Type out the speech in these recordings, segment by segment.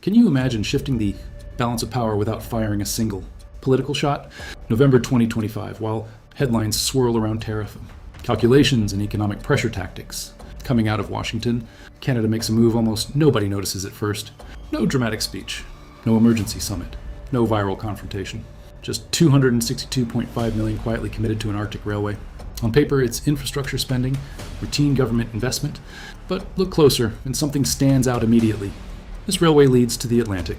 Can you imagine shifting the balance of power without firing a single political shot? November 2025, while headlines swirl around tariff, calculations, and economic pressure tactics coming out of Washington, Canada makes a move almost nobody notices at first. No dramatic speech, no emergency summit, no viral confrontation. Just $262.5 million quietly committed to an Arctic railway. On paper, it's infrastructure spending, routine government investment, but look closer and something stands out immediately. This railway leads to the Atlantic,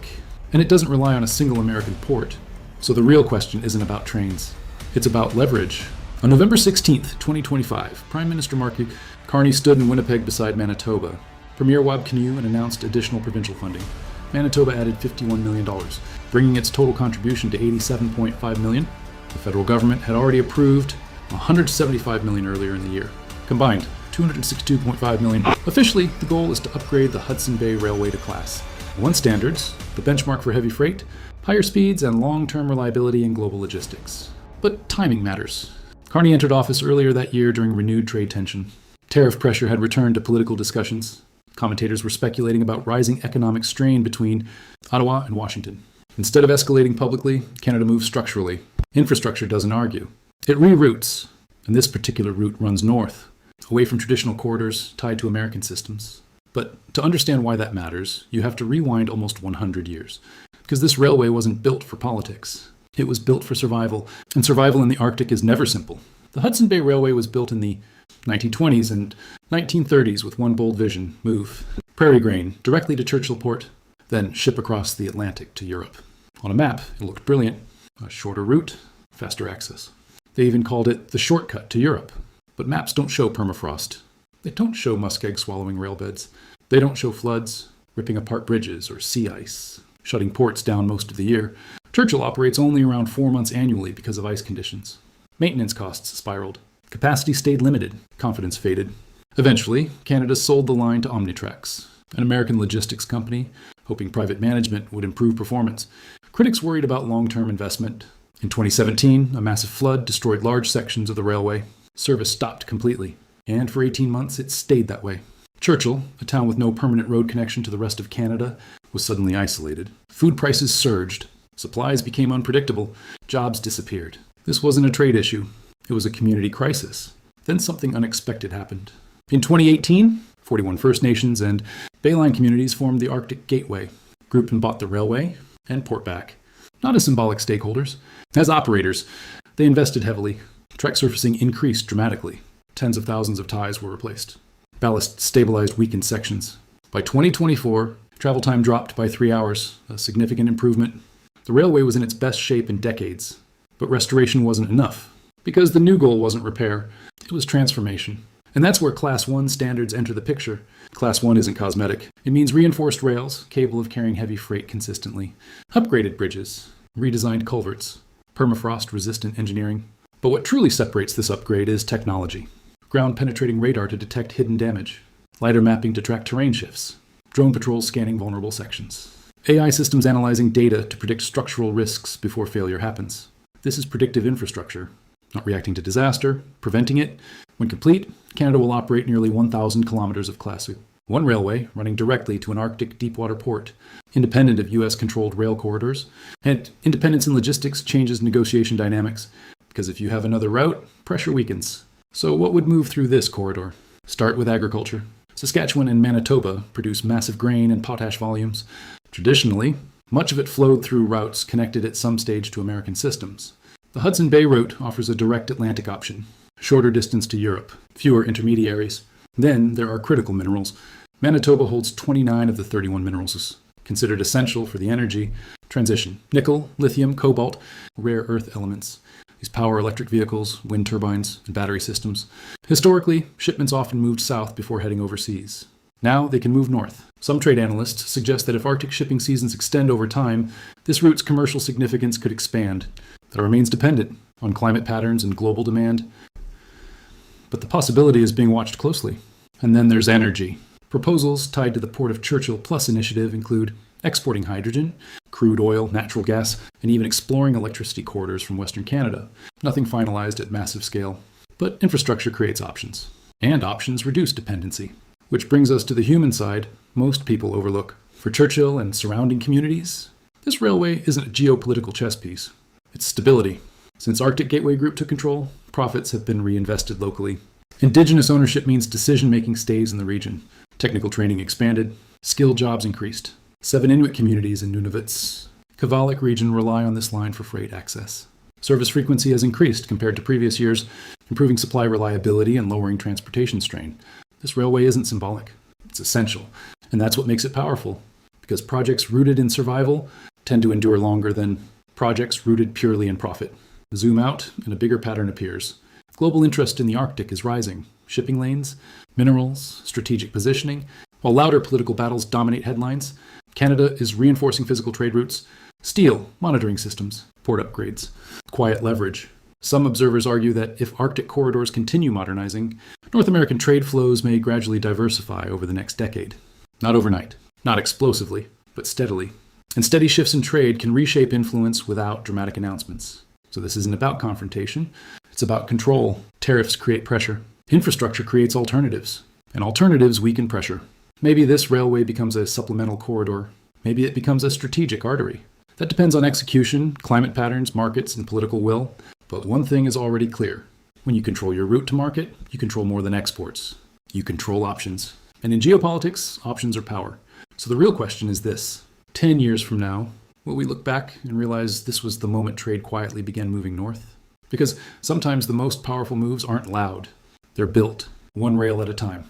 and it doesn't rely on a single American port. So the real question isn't about trains. It's about leverage. On November 16th, 2025, Prime Minister Mark Carney stood in Winnipeg beside Manitoba. Premier Wab Kinew announced additional provincial funding. Manitoba added $51 million, bringing its total contribution to $87.5 million. The federal government had already approved $175 million earlier in the year. Combined, $262.5 million. Officially, the goal is to upgrade the Hudson Bay Railway to Class 1 standards, the benchmark for heavy freight, higher speeds, and long-term reliability in global logistics. But timing matters. Carney entered office earlier that year during renewed trade tension. Tariff pressure had returned to political discussions. Commentators were speculating about rising economic strain between Ottawa and Washington. Instead of escalating publicly, Canada moves structurally. Infrastructure doesn't argue. It reroutes, and this particular route runs north, away from traditional corridors tied to American systems. But to understand why that matters, you have to rewind almost 100 years. Because this railway wasn't built for politics. It was built for survival, and survival in the Arctic is never simple. The Hudson Bay Railway was built in the 1920s and 1930s with one bold vision: move prairie grain directly to Churchill Port, then ship across the Atlantic to Europe. On a map, it looked brilliant. A shorter route, faster access. They even called it the shortcut to Europe. But maps don't show permafrost. They don't show muskeg-swallowing railbeds. They don't show floods, ripping apart bridges, or sea ice, shutting ports down most of the year. Churchill operates only around 4 months annually because of ice conditions. Maintenance costs spiraled. Capacity stayed limited. Confidence faded. Eventually, Canada sold the line to Omnitrax, an American logistics company, hoping private management would improve performance. Critics worried about long-term investment. In 2017, a massive flood destroyed large sections of the railway. Service stopped completely, and for 18 months it stayed that way. Churchill, a town with no permanent road connection to the rest of Canada, was suddenly isolated. Food prices surged. Supplies became unpredictable. Jobs disappeared. This wasn't a trade issue. It was a community crisis. Then something unexpected happened. In 2018, 41 First Nations and Bayline communities formed the Arctic Gateway, grouped and bought the railway and port back. Not as symbolic stakeholders. As operators, they invested heavily. Track surfacing increased dramatically. Tens of thousands of ties were replaced. Ballast stabilized weakened sections. By 2024, travel time dropped by 3 hours, a significant improvement. The railway was in its best shape in decades. But restoration wasn't enough. Because the new goal wasn't repair, it was transformation. And that's where Class 1 standards enter the picture. Class 1 isn't cosmetic. It means reinforced rails, capable of carrying heavy freight consistently. Upgraded bridges, redesigned culverts, permafrost-resistant engineering. But what truly separates this upgrade is technology. Ground-penetrating radar to detect hidden damage. LiDAR mapping to track terrain shifts. Drone patrols scanning vulnerable sections. AI systems analyzing data to predict structural risks before failure happens. This is predictive infrastructure. Not reacting to disaster, preventing it. When complete, Canada will operate nearly 1,000 kilometers of Class 1 railway running directly to an Arctic deepwater port, independent of U.S.-controlled rail corridors. And independence in logistics changes negotiation dynamics, because if you have another route, pressure weakens. So what would move through this corridor? Start with agriculture. Saskatchewan and Manitoba produce massive grain and potash volumes. Traditionally, much of it flowed through routes connected at some stage to American systems. The Hudson Bay route offers a direct Atlantic option, shorter distance to Europe, fewer intermediaries. Then there are critical minerals. Manitoba holds 29 of the 31 minerals considered essential for the energy transition: nickel, lithium, cobalt, rare earth elements. These power electric vehicles, wind turbines, and battery systems. Historically, shipments often moved south before heading overseas. Now they can move north. Some trade analysts suggest that if Arctic shipping seasons extend over time, this route's commercial significance could expand. That remains dependent on climate patterns and global demand. But the possibility is being watched closely. And then there's energy. Proposals tied to the Port of Churchill Plus initiative include exporting hydrogen, crude oil, natural gas, and even exploring electricity corridors from Western Canada. Nothing finalized at massive scale. But infrastructure creates options. And options reduce dependency. Which brings us to the human side most people overlook. For Churchill and surrounding communities, this railway isn't a geopolitical chess piece. It's stability. Since Arctic Gateway Group took control, profits have been reinvested locally. Indigenous ownership means decision-making stays in the region. Technical training expanded. Skilled jobs increased. 7 Inuit communities in Nunavut's Kavalik region rely on this line for freight access. Service frequency has increased compared to previous years, improving supply reliability and lowering transportation strain. This railway isn't symbolic. It's essential. And that's what makes it powerful. Because projects rooted in survival tend to endure longer than projects rooted purely in profit. Zoom out, and a bigger pattern appears. Global interest in the Arctic is rising. Shipping lanes, minerals, strategic positioning. While louder political battles dominate headlines, Canada is reinforcing physical trade routes, steel, monitoring systems, port upgrades, quiet leverage. Some observers argue that if Arctic corridors continue modernizing, North American trade flows may gradually diversify over the next decade. Not overnight, not explosively, but steadily. And steady shifts in trade can reshape influence without dramatic announcements. So this isn't about confrontation. It's about control. Tariffs create pressure. Infrastructure creates alternatives. And alternatives weaken pressure. Maybe this railway becomes a supplemental corridor. Maybe it becomes a strategic artery. That depends on execution, climate patterns, markets, and political will. But one thing is already clear. When you control your route to market, you control more than exports. You control options. And in geopolitics, options are power. So the real question is this. 10 years from now, will we look back and realize this was the moment trade quietly began moving north? Because sometimes the most powerful moves aren't loud. They're built, one rail at a time.